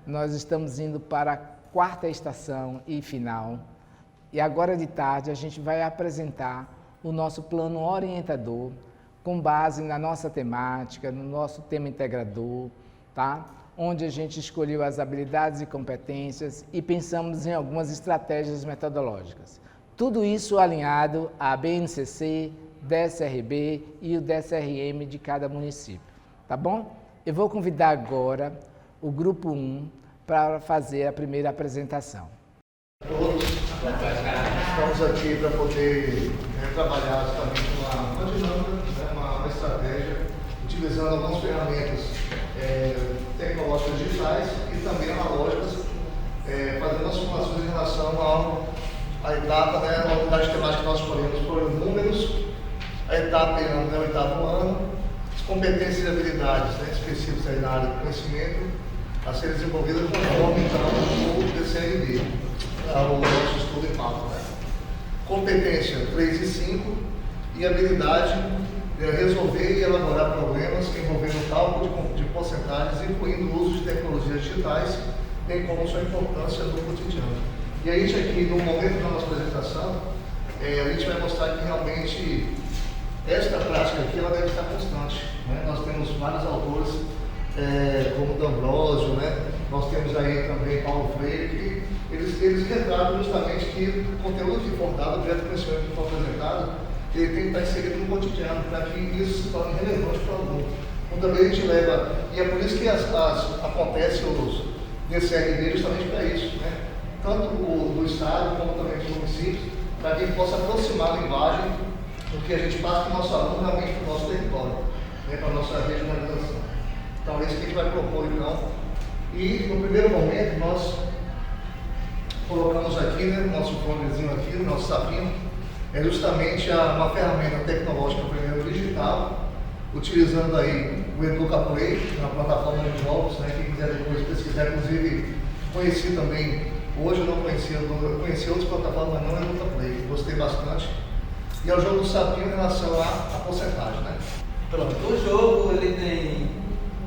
nós estamos indo para a quarta estação e final. E agora de tarde a gente vai apresentar o nosso plano orientador com base na nossa temática, no nosso tema integrador, tá? Onde a gente escolheu as habilidades e competências e pensamos em algumas estratégias metodológicas. Tudo isso alinhado à BNCC, DSRB e o DSRM de cada município, tá bom? Eu vou convidar agora o grupo 1 para fazer a primeira apresentação. Todos, estamos aqui para poder trabalhar justamente uma dinâmica, uma estratégia, utilizando algumas ferramentas tecnológicas digitais e também analógicas, fazendo as simulações em relação à etapa, a unidade temática que nós escolhemos foram números, a etapa é o oitavo ano, as competências e habilidades específicas na área de conhecimento a serem desenvolvidas conforme então o DCRD, o nosso estudo em pauta. Competência 3 e 5 e habilidade resolver e elaborar problemas envolvendo cálculo de porcentagens, incluindo o uso de tecnologias digitais, bem como sua importância no cotidiano. E a gente aqui, no momento da nossa apresentação, a gente vai mostrar que realmente esta prática aqui ela deve estar constante. Nós temos vários autores, como D'Ambrosio, nós temos aí também Paulo Freire, que eles retratam justamente que o conteúdo que for dado, o objeto de conhecimento que for apresentado, ele tem que estar inserido no cotidiano, para que isso se torne relevante para o aluno. Então também a gente leva, e é por isso que acontece os DCRD justamente para isso, tanto do Estado como também dos municípios, para que ele possa aproximar a linguagem do que a gente passa para o nosso aluno realmente para o nosso território, para a nossa regionalização. Então é isso que a gente vai propor então. E no primeiro momento nós colocamos aqui, no nosso fonezinho aqui, no nosso sapinho, justamente uma ferramenta tecnológica primeiro digital, utilizando aí o EducaPlay, uma plataforma de jogos, quem quiser depois pesquisar, inclusive conheci também, hoje eu não conhecia, eu conheci outras plataformas, mas não é EducaPlay, gostei bastante. E é o jogo do sapinho em relação à porcentagem, Pronto, o jogo ele tem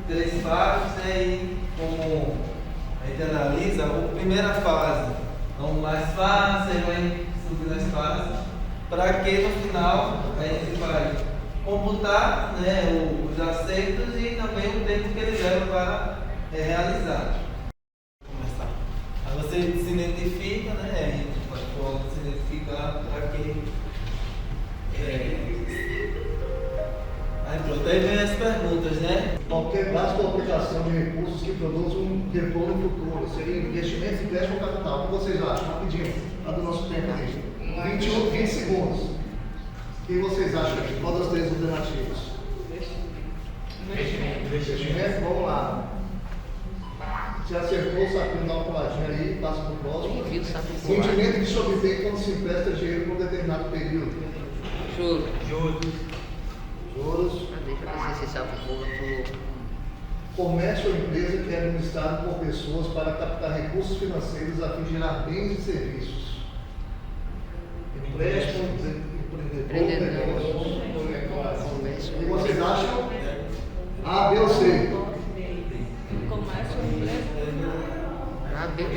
3 fases, e como a gente analisa, a primeira fase é o mais fácil, aí vai subir nas fases, para que no final a gente vai computar os acertos e também o tempo que ele leva para realizar. Começar. Aí você se identifica, a gente pode se identificar para que. Aí pronto, aí vem as perguntas, Qualquer gasto ou aplicação de recursos que produzam um retorno futuro, seria investimento, empréstimo ou capital. O que vocês acham? Rapidinho, lá do nosso tempo aí. 20 segundos. O que vocês acham aqui? Qual das 3 alternativas? Investimento. Vamos lá. Se acertou, o sapinho dá uma puladinha aí, passa para o próximo. Rendimento que se obtém quando se empresta dinheiro por um determinado período. Juros. Comércio ou empresa que é administrado por pessoas para captar recursos financeiros a fim de gerar bens e serviços. Empréstimo, empreendedor, negócios. O que vocês acham? A, B ou C? Comércio ou empresa? A, B ou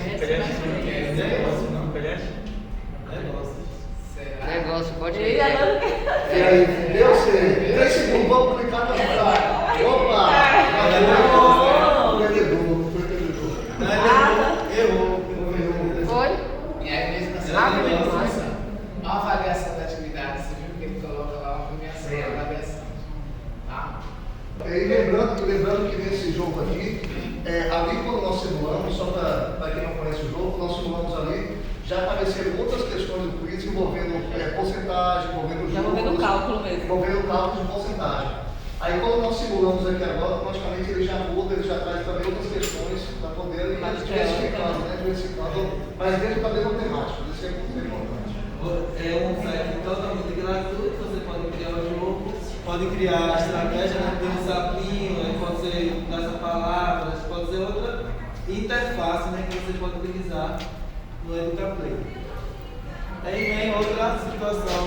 Negócio, pode ir. E aí, B ou C? 3 segundos, vamos clicar para entrar. Opa! Foi? E aí mesmo assim, uma avaliação da atividade, você viu que ele coloca lá uma premiação e avaliação. Tá? E lembrando que nesse jogo aqui, ali quando nós simulamos, só para quem não conhece o jogo, nós simulamos ali, já apareceram outras questões do quiz envolvendo porcentagem, envolvendo juros, envolvendo cálculo mesmo. Envolvendo cálculo de porcentagem. Aí quando nós simulamos aqui agora, automaticamente ele já muda, ele já traz também outras questões para poder ir diversificando, mas dentro da mesma temática, isso é muito importante. É um site totalmente gratuito, você pode criar o jogo, pode criar a estratégia, tem um sapinho, aí pode ser essa palavra, pode ser outra interface que você pode utilizar no EducaPlay. Aí vem outra situação,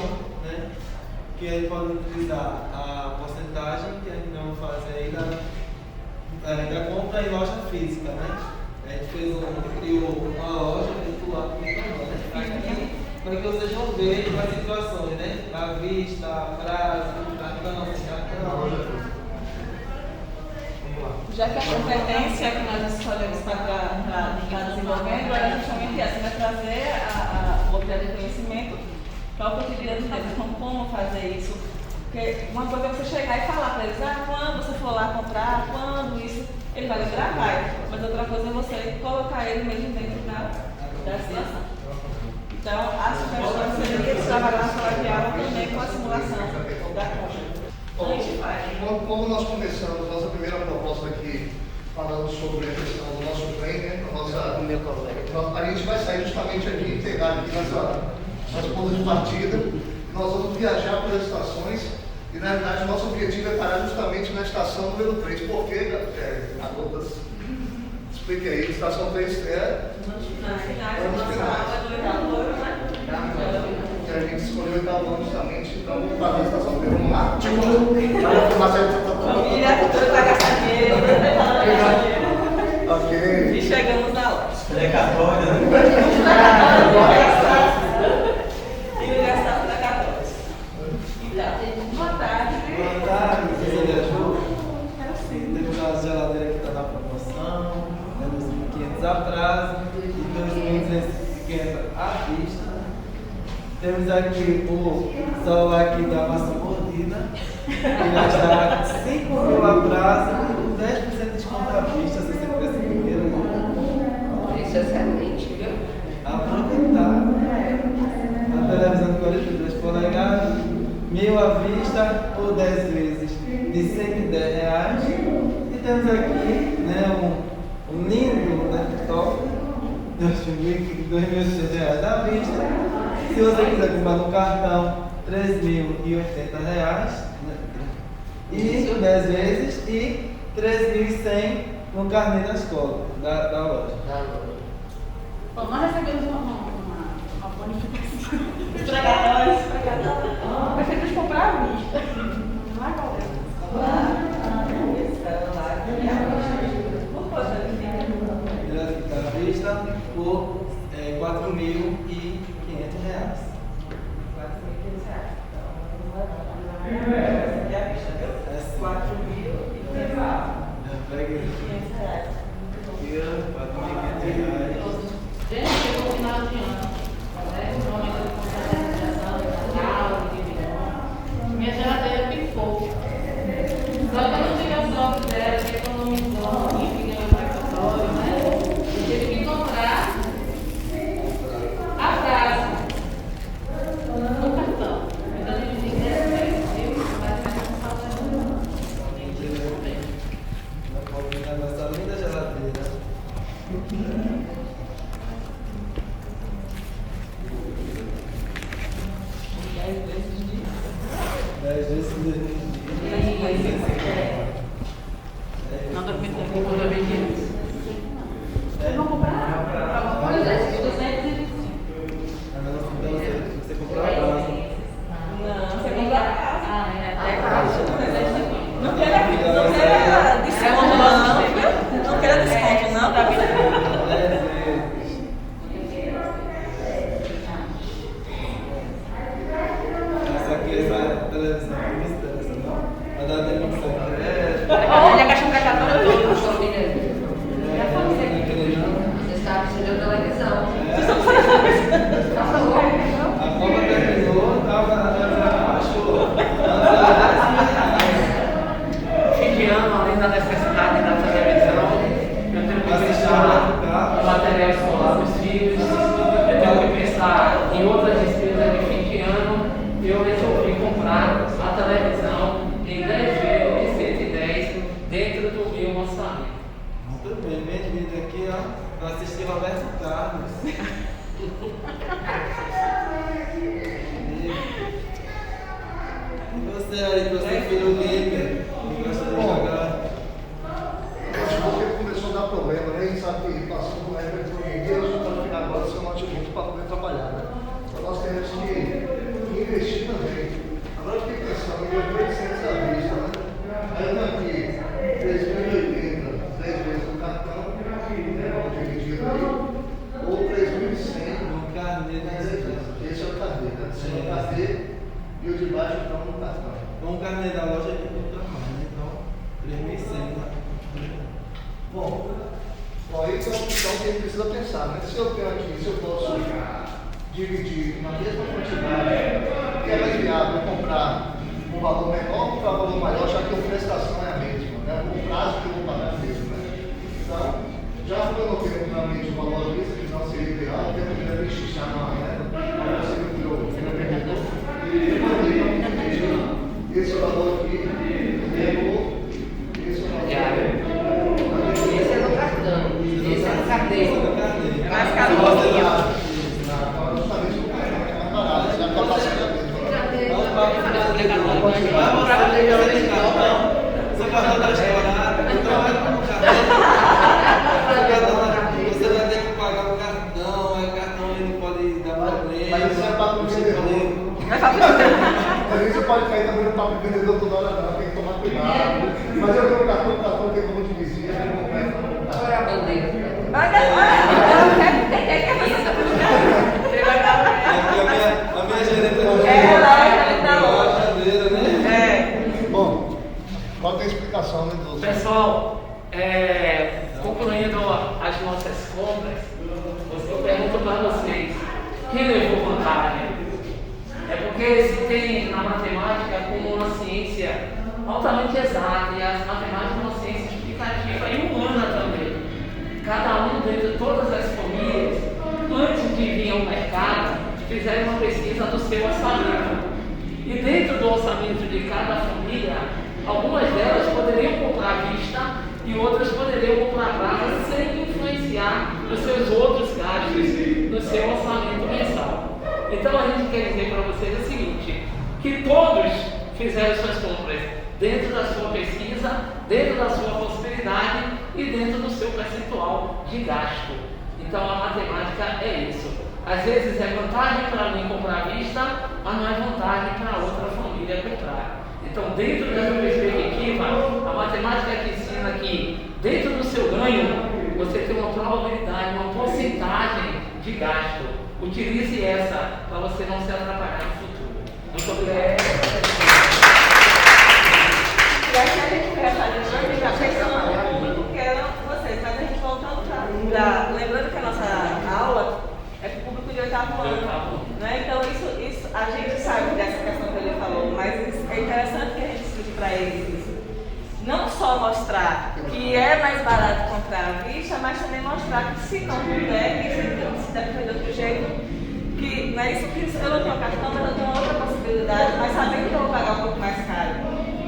que ele pode utilizar a porcentagem, que a gente não faz aí da compra em loja física, A gente criou uma loja virtual aqui, para que vocês vão ver as situações, né? A vista, a prazo, o cartão. Já que a competência que nós escolhemos para estar desenvolvendo é justamente essa, né? Trazer o objeto de conhecimento para o cotidiano deles. Então, como fazer isso? Porque uma coisa é você chegar e falar para eles, quando você for lá comprar, quando isso, ele vai lembrar, vai. Mas outra coisa é você colocar ele mesmo dentro da situação. Então, a sugestão seria trabalhar na sala de aula também com a simulação da compra. Como nós começamos nossa primeira proposta aqui, falando sobre a questão do nosso trem, né? A gente vai sair justamente aqui, integrado aqui nessa ponta de partida. Nós vamos viajar pelas estações e, na verdade, o nosso objetivo é parar justamente na estação número 3. Por quê? Agotas, explique aí, estação 3 é... Nas finais. A gente escolheu o oitavo ano justamente, então vamos fazer a estação 3. Vamos lá. Ok. E chegamos na hora. Precatória, né? E o gastado da 14. Então, boa tarde. Boa tarde, você viajou? Temos uma geladeira que está na promoção, né, 2.500 a prazo e 2.250 à vista. Temos aqui o celular aqui da Massa Mordida, que já está 5.000 a prazo e 10% de desconto à vista, se você tivesse primeiro. Isso é excelente, viu? Aproveitar. A televisão de 42 polegadas, 1.000 à vista ou 10 vezes de R$110. E temos aqui, né, um lindo laptop, R$2.600 à vista. Se você quiser comprar no cartão, R$3.080 e 10 vezes e 3.100 no carnê da escola, da loja. Bom, nós recebemos uma bonificação. Estragadores. Preferimos comprar à vista. Não é qual Ele está à vista por R$4.500. E a vista, viu? R$4.500. Pega aí. R$4.500. Gente, chegou o final de ano. No momento de confraternização, de Natal, de Réveillon. Minha geladeira pifou. Só que eu não tive a sorte dela, que economizou, e ganhou o precatório, né? Eu tive que comprar a prazo. No cartão. Então a gente tem 10 vezes, viu? Vai ter mais um saldo. Essa linda geladeira. Dez vezes de Não, dormi também, não dormi aqui. Vocês vão comprar? Pois é, 225. Você comprou a base. Não, você compra a casa. Ah, é, até casa. Não queira desconto, não, viu? Não queira desconto, não, tá vendo? 10 vezes. Essa aqui é a televisão que me estressa, não? Vai dar demissão direta. Olha, gastou pra cá todo. Sua filha, você está precisando de televisão. Por favor. A Copa terminou, estava na televisão, baixou. Fim de ano, além da necessidade da televisão, eu tenho que pensar no material escolar dos filhos, eu tenho que pensar em outras despesas de fim de ano. Eu resolvi comprar a televisão em 10 vezes de 110 dentro do meu orçamento. Muito bem, bem vindo aqui, ó, para assistir Roberto Carlos. E você aí, que você é filho gamer, que gosta de jogar. Acho que porque começou a dar problema, né? A gente sabe que passou por uma época de dia, nós estamos ficando agora seu notebook para poder trabalhar, né? Então nós temos que investir também. Agora eu fiquei pensando em 2.800 à vista, né? Aí eu tenho aqui 3.080, 10 vezes no cartão, né? pensar, né? Se eu tenho aqui, se eu posso dividir na mesma quantidade, que é mais viável comprar um valor menor ou comprar um valor maior, já que a prestação é a mesma, né? O prazo que eu vou pagar é o mesmo, né? Então, já que eu não tenho realmente um valor à vista, que não seria ideal, eu tenho que deixar uma renda, para você que virou vendedor, e eu vou dividir esse valor aqui, esse valor. Esse é no cartão, esse é no carteiro. É mais caro um pouquinho. Justamente o cartão é mais barato, é a capacidade mesmo. Seu cartão está estourado, então vai para o cartão. Você vai ter que pagar o cartão, aí o cartão ele pode dar problema. Mas isso é papo do vendedor. Mas você pode cair também no papo do vendedor toda hora, não, tem que tomar cuidado. Mas eu tenho um cartão tem como dividir, eu não começo a montar. Olha, eu quero entender que é isso. A minha gerente da loja. Né? Bom, qual tem a explicação, né, do Pessoal, concluindo as nossas compras, eu pergunto para vocês, quem levou vantagem? É porque se tem na matemática como uma ciência altamente exata, e a matemática é uma ciência explicativa e humana também. Cada um dentro de todas as famílias, antes de vir ao mercado, fizeram uma pesquisa do seu orçamento. E dentro do orçamento de cada família, algumas delas poderiam comprar à vista e outras poderiam comprar à prazo sem influenciar os seus outros gastos no seu orçamento mensal. Então a gente quer dizer para vocês o seguinte, que todos fizeram suas compras dentro da sua pesquisa, dentro da sua possibilidade e dentro do seu percentual de gasto. Então a matemática é isso. Às vezes é vantagem para mim comprar à vista, mas não é vantagem para outra família comprar. Então, dentro dessa perspectiva, a matemática que ensina que dentro do seu ganho, você tem uma probabilidade, uma porcentagem de gasto. Utilize essa para você não se atrapalhar no futuro. Muito obrigado. E aqui a gente vai fazer já pensando muito que eram vocês, mas a gente voltando para. Lembrando que a nossa aula é para o público de 8º ano. Né? Então, isso a gente sabe dessa questão que ele falou, mas é interessante que a gente explique para eles isso. Não só mostrar que é mais barato comprar à vista, mas também mostrar que se não puder, que se deve fazer de outro jeito, que não é isso que eu não tenho cartão, mas eu tenho outra possibilidade, mas sabendo que eu vou pagar um pouco mais caro.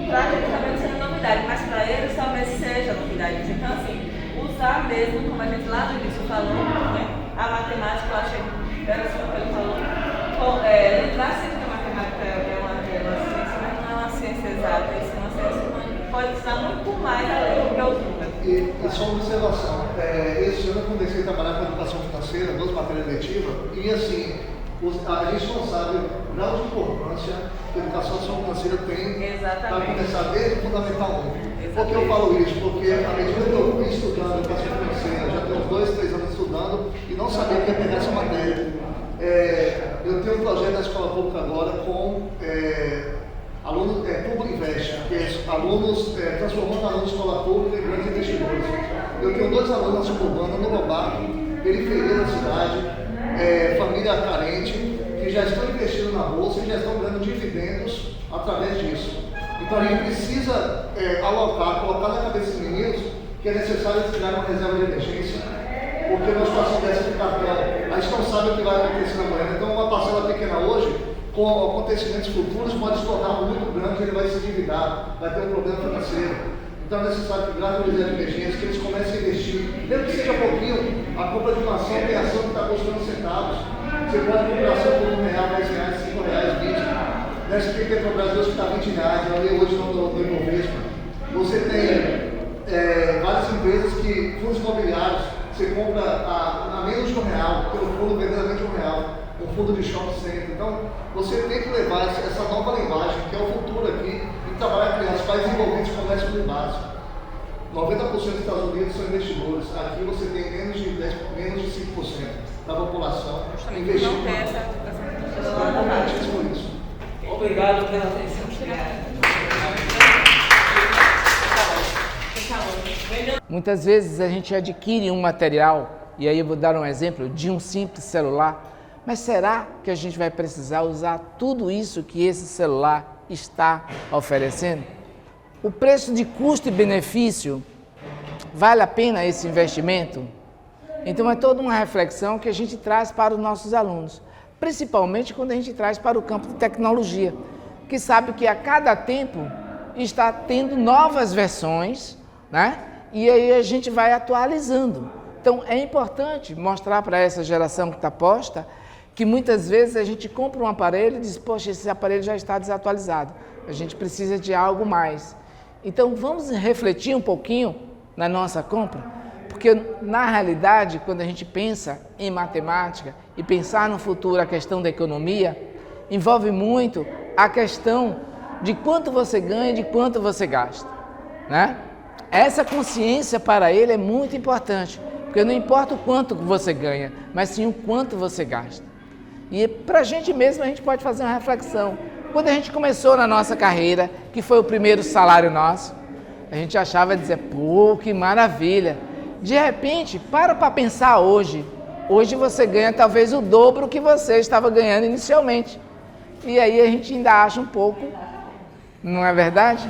Para a gente também não seja novidade, mas para eles talvez seja novidade. Então, assim, usar mesmo, como a gente lá no início falou, né? A matemática, eu achei interessante o que ele falou. Lembrar sempre que a matemática é uma ciência, mas não é uma ciência exata, isso é uma ciência humana que pode ensinar muito mais além do que os números. E só uma observação, esse ano eu comecei a trabalhar com educação financeira, 2 matérias letivas, e assim, a gente não sabe o grau de importância que a educação financeira tem para começar desde o Fundamental 1. Por que eu falo isso? Porque à medida que eu fui estudando educação financeira, já tenho uns 2, 3 anos estudando e não sabia que ia pegar essa matéria. Eu tenho um projeto da escola pública agora com alunos Público Invest, que é alunos transformando alunos de escola pública em grandes investidores. Eu tenho 2 alunos na suburbana, no Lobato, periferia da cidade, família carente, que já estão investindo na bolsa e já estão ganhando dividendos através disso. Então a gente precisa colocar na cabeça dos meninos que é necessário criar uma reserva de emergência, porque numa situação dessa de cartão, a gente não sabe o que vai acontecer amanhã. Então uma parcela pequena hoje, com acontecimentos futuros, pode se tornar muito grande, ele vai se endividar, vai ter um problema financeiro. Então é necessário que graças a reserva de emergência, que eles comecem a investir, mesmo que seja pouquinho, a compra de uma ação tem ação que está custando centavos. Você pode comprar ação por R$1, R$10, R$5, R$20. Nessa aqui Petrobras que está R$20, eu li hoje no Ibovespa. Você tem várias empresas que, fundos imobiliários, você compra a menos de R$1, pelo fundo vendendo a menos de R$1, um fundo de shopping center. Então, você tem que levar essa nova linguagem, que é o futuro aqui, e trabalhar com os países envolvidos com comércio privado. 90% dos Estados Unidos são investidores. Aqui você tem menos de 5% da população investindo. Não tem essa Exatamente por isso. Obrigado pela atenção. Muitas vezes a gente adquire um material e aí eu vou dar um exemplo de um simples celular, mas será que a gente vai precisar usar tudo isso que esse celular está oferecendo? O preço de custo e benefício, vale a pena esse investimento? Então é toda uma reflexão que a gente traz para os nossos alunos, principalmente quando a gente traz para o campo de tecnologia, que sabe que a cada tempo está tendo novas versões, né? E aí a gente vai atualizando. Então é importante mostrar para essa geração que está posta que muitas vezes a gente compra um aparelho e diz, poxa, esse aparelho já está desatualizado, a gente precisa de algo mais. Então vamos refletir um pouquinho na nossa compra, porque na realidade, quando a gente pensa em matemática e pensar no futuro a questão da economia, envolve muito a questão de quanto você ganha e de quanto você gasta, né? Essa consciência para ele é muito importante, porque não importa o quanto você ganha, mas sim o quanto você gasta. E para a gente mesmo, a gente pode fazer uma reflexão. Quando a gente começou na nossa carreira, que foi o primeiro salário nosso, a gente achava, dizer, pô, que maravilha. De repente, para pensar hoje. Hoje você ganha talvez o dobro que você estava ganhando inicialmente. E aí a gente ainda acha um pouco, não é verdade?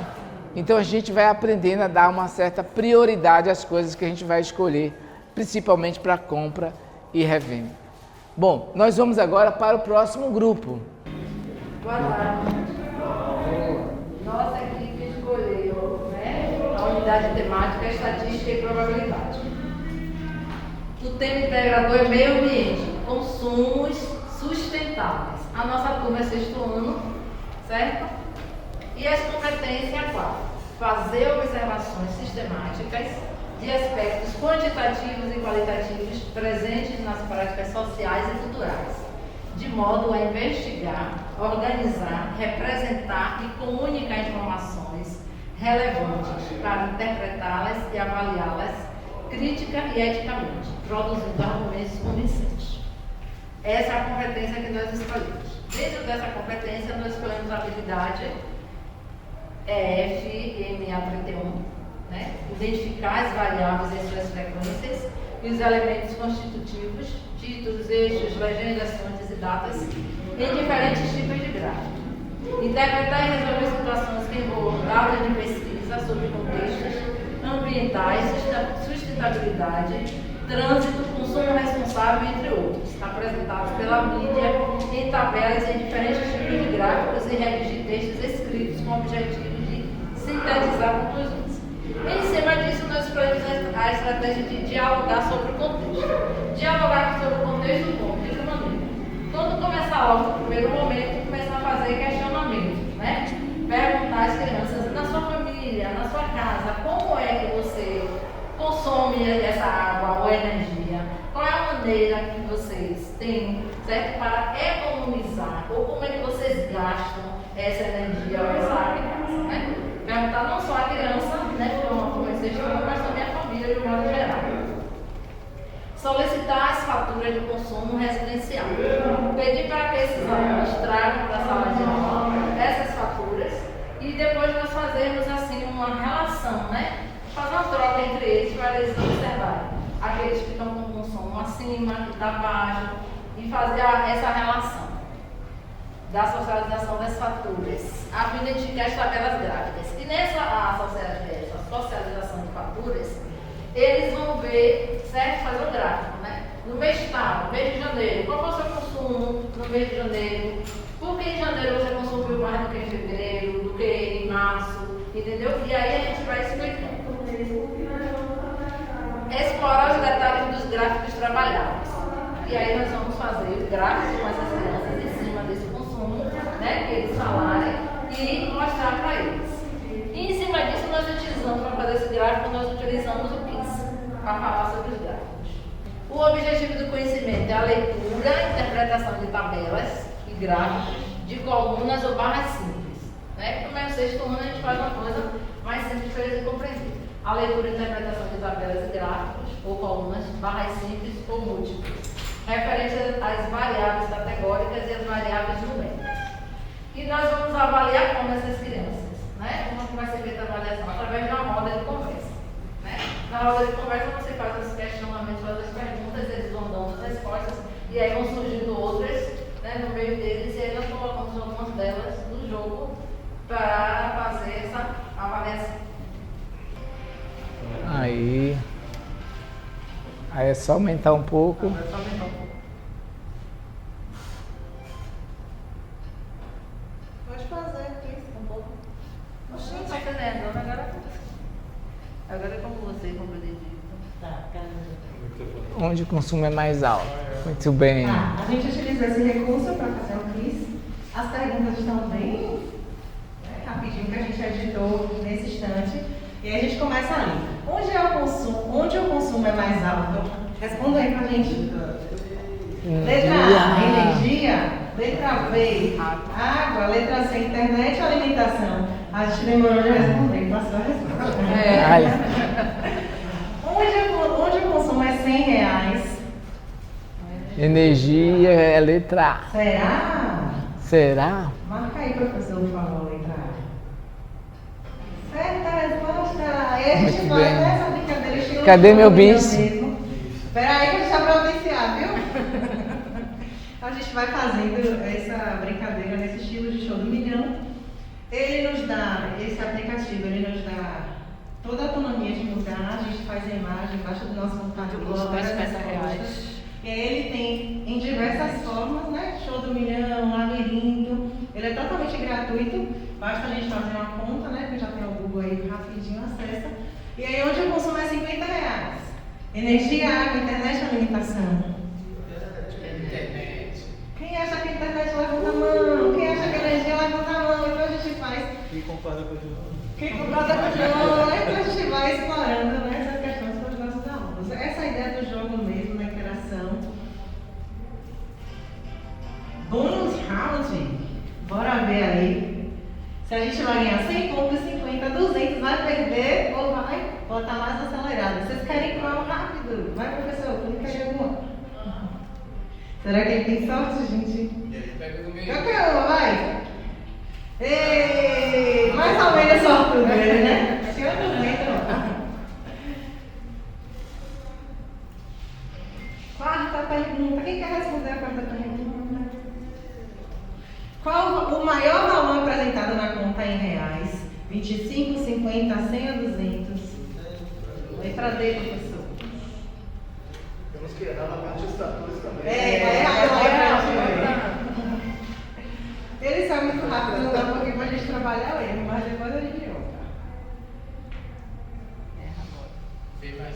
Então a gente vai aprendendo a dar uma certa prioridade às coisas que a gente vai escolher, principalmente para compra e revenda. Bom, nós vamos agora para o próximo grupo. Boa tarde. Nossa equipe escolheu, a unidade temática Estatística e Probabilidade. O tema integrador é Meio Ambiente, Consumos Sustentáveis. A nossa turma é 6º ano, certo? E as competências 4. Fazer observações sistemáticas de aspectos quantitativos e qualitativos presentes nas práticas sociais e culturais, de modo a investigar, organizar, representar e comunicar informações relevantes para interpretá-las e avaliá-las crítica e eticamente, produzindo argumentos convincentes. Essa é a competência que nós escolhemos. Dentro dessa competência, nós escolhemos a habilidade FMA31, identificar as variáveis em suas frequências e os elementos constitutivos, títulos, eixos, legendas, fontes e datas em diferentes tipos de gráfico. Interpretar e resolver situações que envolvam dados de pesquisa sobre contextos ambientais, sustentabilidade, trânsito, consumo responsável, entre outros, apresentados pela mídia em tabelas em diferentes tipos de gráficos e redigir textos escritos com o objetivo de sintetizar conclusões. Em cima disso, nós escolhemos a estratégia de dialogar sobre o contexto. Dialogar sobre o contexto como? De que maneira? Quando começar logo no primeiro momento, começar a fazer questionamentos, né? Perguntar às crianças, na sua família, na sua casa, como é que você consome essa água ou energia? Qual é a maneira que vocês têm, certo? Para economizar, ou como é que vocês gastam essa energia ou essa água em casa, né? Perguntar não só a criança, né, como é que mas também a família de um modo geral. Solicitar as faturas de consumo residencial. Pedir para que esses alunos tragam para a sala de aula essas faturas e depois nós fazermos assim uma relação, né? Fazer uma troca entre eles para eles observarem aqueles que estão com consumo acima, que está baixo, e fazer essa relação da socialização das faturas, a fim de identificar as tabelas gráficas. E nessa socialização de faturas, eles vão ver, certo? Fazer o gráfico, né? No mês tal, mês de janeiro, qual foi o seu consumo no mês de janeiro? Por que em janeiro você consumiu mais do que em fevereiro, do que em março, entendeu? E aí a gente vai explicando. Explorar os detalhes dos gráficos trabalhados. E aí nós vamos fazer os gráficos com essas crianças em cima desse consumo, né, que eles falarem, e mostrar para eles. E em cima disso nós utilizamos, para fazer esse gráfico, nós utilizamos o PIS, para falar sobre os gráficos. O objetivo do conhecimento é a leitura e interpretação de tabelas e gráficos de colunas ou barras simples. Né? Como é o 6º ano, a gente faz uma coisa mais simples para eles compreenderem. A leitura e interpretação de tabelas e gráficos, ou colunas, barras simples ou múltiplas, referente às variáveis categóricas e às variáveis numéricas. E nós vamos avaliar como essas crianças, né? Como vai ser feita a avaliação? Através de uma roda de conversa. Né? Na roda de conversa você faz os questionamentos, faz as perguntas respostas, e aí vão surgindo outras, né, no meio deles, e aí nós colocamos algumas delas no jogo para fazer essa avaliação. Aí é só aumentar um pouco. É só aumentar um pouco. Pode fazer aqui, um pouco. Oxi, tá fazendo, agora é como você, como eu disse. Tá, Onde o consumo é mais alto. Muito bem. A gente utiliza esse recurso para fazer o quiz. As perguntas estão bem rapidinho, que a gente editou nesse instante. E aí a gente começa ali. Onde o consumo é mais alto? Responda aí pra gente. Letra A, energia. Letra B, água. Letra C, internet ou alimentação? A gente demorou de responder, passou a resposta. Onde o consumo é R$100? Energia é letra A. Será? Será? Marca aí, professor, por favor, letra A. Certa resposta. Aí a gente Muito faz bem. essa brincadeira estilo Cadê jogo meu do bis? milhão mesmo. Espera aí que a gente está para audiciar, viu? A gente vai fazendo essa brincadeira nesse estilo de show do milhão. Ele nos dá, esse aplicativo, ele nos dá toda a autonomia de mudar. A gente faz a imagem embaixo do nosso computador. Coloca as várias peças respostas. reais. E aí ele tem em diversas formas, né? Show do milhão, labirinto. Ele é totalmente gratuito. Basta a gente fazer uma conta, né? Que já tem o Google aí rapidinho, acessa. E aí onde o consumo é R$50. Energia, água, internet ou alimentação? Quem acha que a internet levanta a mão? Quem acha que a energia levanta a mão? Então a gente faz. Quem concorda com o João? Quem concorda com o João, né? Então a gente vai explorando, né, essas questões com os nossos alunos. Essa é a ideia do jogo mesmo, da interação. Bônus round. Bora ver aí. Se a gente vai ganhar 100 pontos, 50, 200, vai perder ou vai botar mais acelerado? Vocês querem qual rápido? Vai, professor, clica aí alguma. Será que ele tem sorte, gente? Qualquer uma, vai. Ei, mais ou menos sortudo ele, né? Senhor do vento. Quarta pergunta. Quem quer responder a quarta pergunta? Qual o maior valor apresentado na conta em reais? 25, 50, 100 ou 200? Letra D, professor. Temos que errar na parte de estatura também. Vai errar. Ele sai muito rápido, não dá um pouquinho pra gente trabalhar o erro, mas depois a gente volta.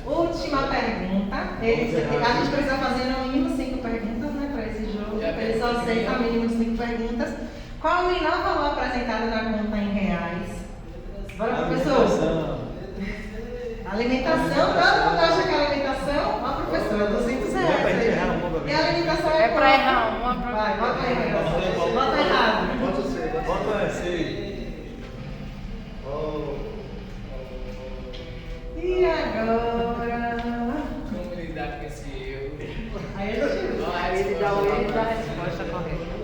Última pergunta. A gente precisa fazer no mínimo 5 perguntas, né, para esse jogo. Ele só aceita no mínimo 5 perguntas. Qual o menor valor apresentado na conta em reais? Bora, professor. Alimentação. Todo mundo acha que é alimentação? Ó, professor, R$200. E a alimentação é para errar uma. Vai, bota aí, bota errado. Bota você, Bota esse. E agora? Como lidar com esse erro? Aí a gente Ele dá o erro da resposta correta.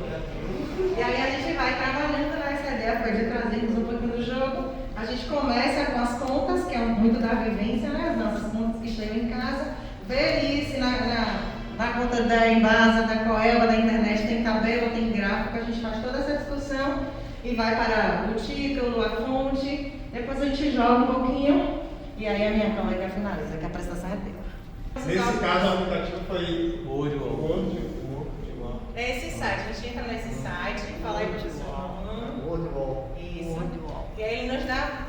E aí a gente vai trabalhando nessa ideia, foi de trazermos um pouquinho do jogo. A gente começa com as contas, que é muito da vivência, né? As nossas contas que chegam em casa. Velhice na conta da Embasa, da Coelba, da internet, tem tabela, tem gráfico, a gente faz toda essa discussão e vai para o título, a fonte. Depois a gente joga um pouquinho e aí a minha colega finaliza, que a prestação é dela. Nesse caso, o aplicativo foi O olho. É esse site, a gente entra nesse site, fala aí, professor. Wordwall. Isso. E aí ele nos dá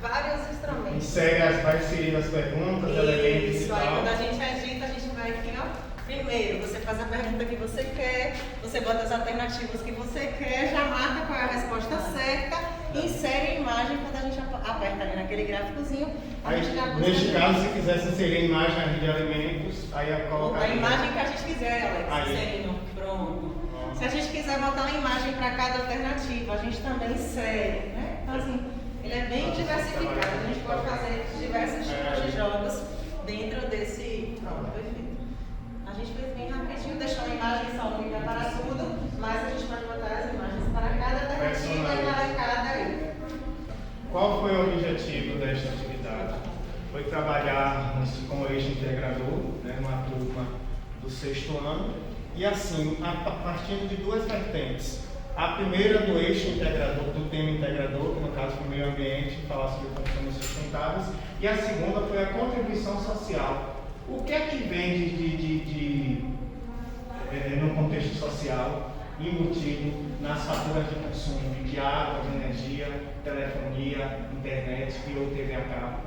vários E instrumentos. segue, vai inserindo as perguntas, elementos e Isso, aí tal. quando a gente agita, a gente vai aqui, ó. Primeiro, você faz a pergunta que você quer, você bota as alternativas que você quer, já marca qual é a resposta certa, insere a imagem quando a gente aperta ali naquele gráficozinho. Aí, gente já neste consegue- caso, se quisesse inserir a imagem na rede de alimentos, aí ia colocar. A imagem que a gente quiser, Alex, Aí. inserindo. Pronto. Se a gente quiser botar uma imagem para cada alternativa, a gente também insere, né? Então, assim, ele é bem diversificado. A gente pode fazer diversos tipos de jogos dentro desse. Pronto, perfeito. A gente fez bem rapidinho, deixou a imagem só única para tudo, mas a gente pode botar as imagens para cada alternativa e para cada item. Qual foi o objetivo desta atividade? Foi trabalharmos com o eixo integrador, né, uma turma do 6º ano. E assim, partindo de duas vertentes. A primeira do eixo integrador, do tema integrador, que no caso foi o meio ambiente, falar sobre consumos sustentáveis. E a segunda foi a contribuição social. O que é que vem no contexto social, embutido nas faturas de consumo de água, de energia, telefonia, internet e ou TV a cabo?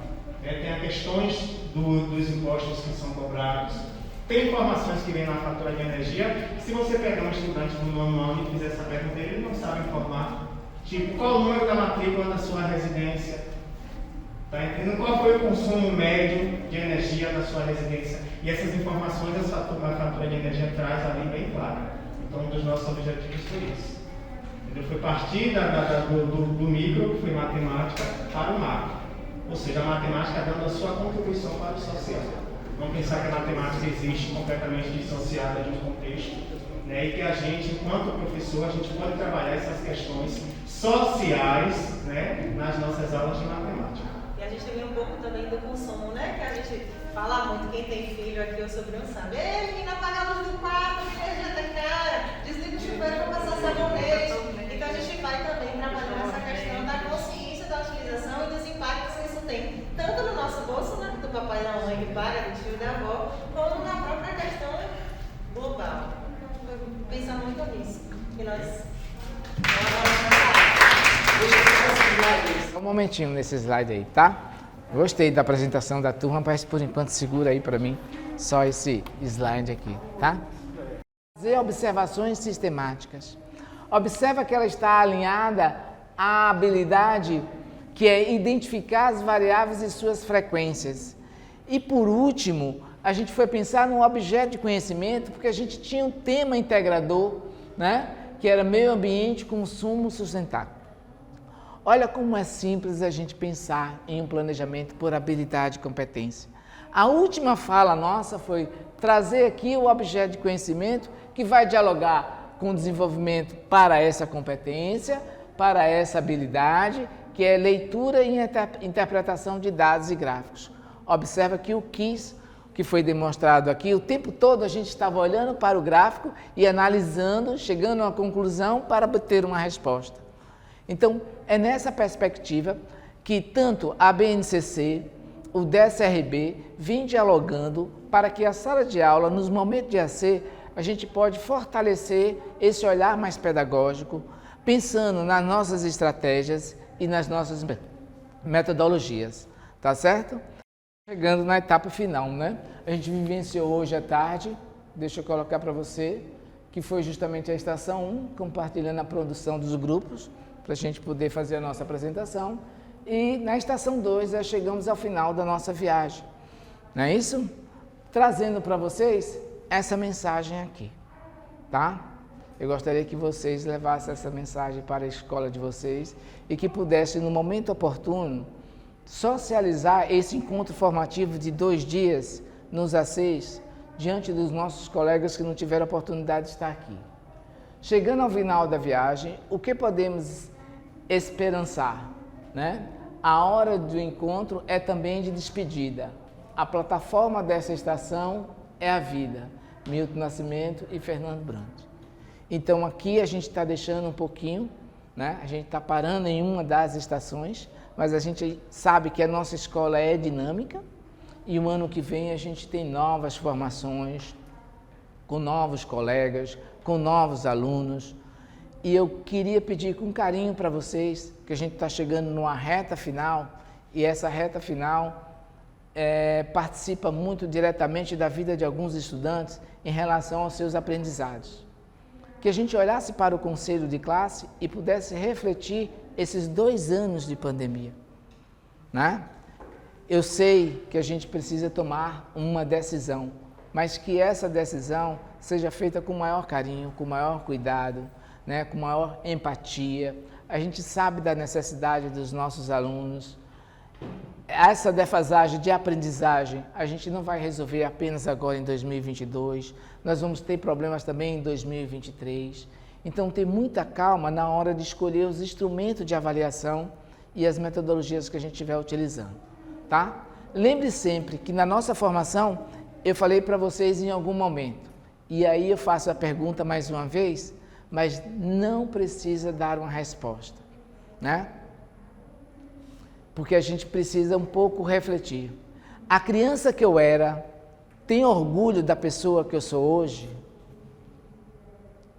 Tem as questões dos impostos que são cobrados. Tem informações que vêm na fatura de energia. Se você pegar um estudante do 9º ano e fizer essa pergunta, ele não sabe informar. Tipo, qual o número da matrícula da sua residência? Tá entendendo? Qual foi o consumo médio de energia na sua residência? E essas informações a fatura de energia traz ali bem clara. Então, um dos nossos objetivos foi isso. Entendeu? Foi partir do micro, que foi matemática, para o macro. Ou seja, a matemática dando a sua contribuição para o social. Não pensar que a matemática existe completamente dissociada de um contexto, né? E que a gente, enquanto professor, a gente pode trabalhar essas questões sociais, né, nas nossas aulas de matemática. E a gente tem um pouco também do consumo, né? Que a gente fala muito, quem tem filho aqui ou sobrinho sabe. Ei, menina, apaga a luz do quarto, que energia tá cara, desliga o chuveiro para passar sabonete. Então a gente vai também trabalhar essa questão da consciência da utilização e dos impactos que isso tem, tanto no nosso bolso, né, do papai e da mãe que paga, do tio e da avó, como na própria questão global. Pensar muito nisso. E nós... Um momentinho nesse slide aí, tá? Gostei da apresentação da turma, mas por enquanto segura aí para mim só esse slide aqui, tá? Fazer observações sistemáticas. Observa que ela está alinhada à habilidade que é identificar as variáveis e suas frequências. E por último, a gente foi pensar num objeto de conhecimento, porque a gente tinha um tema integrador, né? Que era meio ambiente, consumo sustentável. Olha como é simples a gente pensar em um planejamento por habilidade e competência. A última fala nossa foi trazer aqui o objeto de conhecimento que vai dialogar com o desenvolvimento para essa competência, para essa habilidade, que é leitura e interpretação de dados e gráficos. Observa que o KISS, que foi demonstrado aqui, o tempo todo a gente estava olhando para o gráfico e analisando, chegando a uma conclusão para obter uma resposta. Então, é nessa perspectiva que tanto a BNCC, o DSRB, vem dialogando para que a sala de aula, nos momentos de AC, a gente pode fortalecer esse olhar mais pedagógico, pensando nas nossas estratégias e nas nossas metodologias, tá certo? Chegando na etapa final, né? A gente vivenciou hoje à tarde, deixa eu colocar para você, que foi justamente a estação 1, compartilhando a produção dos grupos, para a gente poder fazer a nossa apresentação. E na estação 2, já chegamos ao final da nossa viagem, não é isso? Trazendo para vocês essa mensagem aqui, tá? Eu gostaria que vocês levassem essa mensagem para a escola de vocês e que pudessem, no momento oportuno, socializar esse encontro formativo de 2 dias nos ACs diante dos nossos colegas que não tiveram a oportunidade de estar aqui. Chegando ao final da viagem, o que podemos esperançar, né? A hora do encontro é também de despedida. A plataforma dessa estação é a vida. Milton Nascimento e Fernando Brandt. Então aqui a gente está deixando um pouquinho, né? A gente está parando em uma das estações, mas a gente sabe que a nossa escola é dinâmica e o ano que vem a gente tem novas formações, com novos colegas, com novos alunos. E eu queria pedir com carinho para vocês, que a gente está chegando numa reta final, e essa reta final participa muito diretamente da vida de alguns estudantes em relação aos seus aprendizados. Que a gente olhasse para o conselho de classe e pudesse refletir esses 2 anos de pandemia, né? Eu sei que a gente precisa tomar uma decisão, mas que essa decisão seja feita com maior carinho, com maior cuidado, né, com maior empatia. A gente sabe da necessidade dos nossos alunos. Essa defasagem de aprendizagem a gente não vai resolver apenas agora em 2022, nós vamos ter problemas também em 2023. Então, ter muita calma na hora de escolher os instrumentos de avaliação e as metodologias que a gente estiver utilizando, tá? Lembre sempre que na nossa formação eu falei para vocês em algum momento, e aí eu faço a pergunta mais uma vez, mas não precisa dar uma resposta, né? Porque a gente precisa um pouco refletir. A criança que eu era tem orgulho da pessoa que eu sou hoje?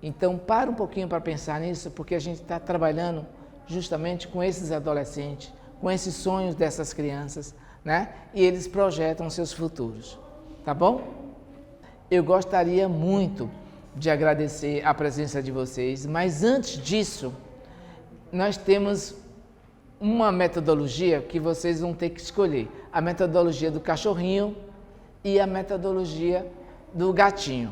Então, para um pouquinho para pensar nisso, porque a gente está trabalhando justamente com esses adolescentes, com esses sonhos dessas crianças, né? E eles projetam seus futuros, tá bom? Eu gostaria muito de agradecer a presença de vocês, mas antes disso, nós temos uma metodologia que vocês vão ter que escolher. A metodologia do cachorrinho e a metodologia do gatinho,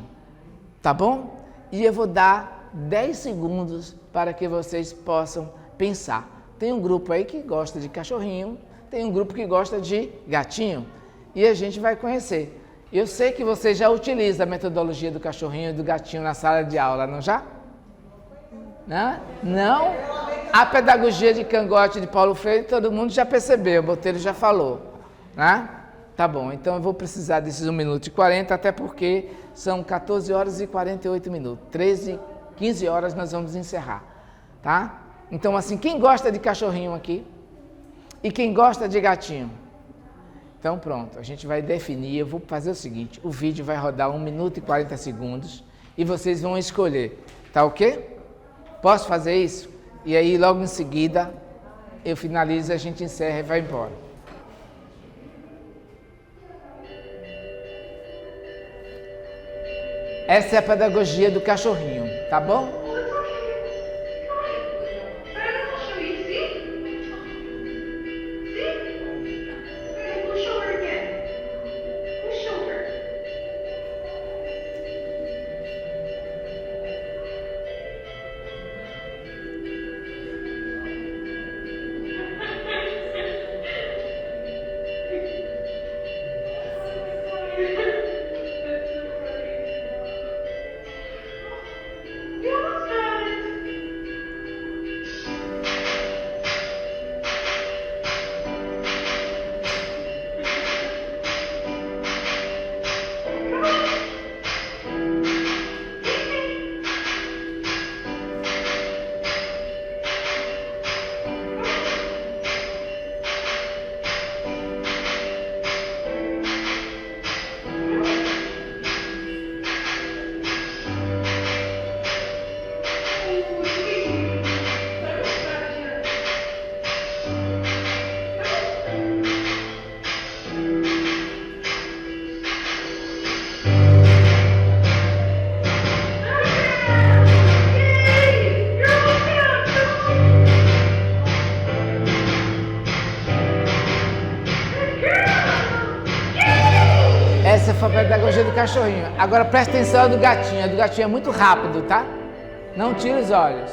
tá bom? E eu vou dar 10 segundos para que vocês possam pensar. Tem um grupo aí que gosta de cachorrinho, tem um grupo que gosta de gatinho, e a gente vai conhecer. Eu sei que você já utiliza a metodologia do cachorrinho e do gatinho na sala de aula, não já? Não? A pedagogia de Cangote de Paulo Freire, todo mundo já percebeu, o Botelho já falou, né? Tá bom, então eu vou precisar desses 1 minuto e 40, até porque são 14 horas e 48 minutos. 15 horas nós vamos encerrar, tá? Então, assim, quem gosta de cachorrinho aqui? E quem gosta de gatinho? Então, pronto, a gente vai definir, eu vou fazer o seguinte, o vídeo vai rodar 1 minuto e 40 segundos e vocês vão escolher, tá ok? Posso fazer isso? E aí, logo em seguida, eu finalizo, a gente encerra e vai embora. Essa é a pedagogia do cachorrinho, tá bom? Essa foi a pedagogia do cachorrinho. Agora presta atenção do gatinho. A do gatinho é muito rápido, tá? Não tira os olhos.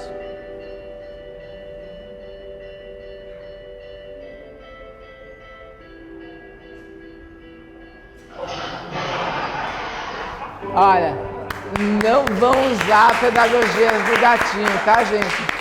Olha, não vão usar a pedagogia do gatinho, tá, gente?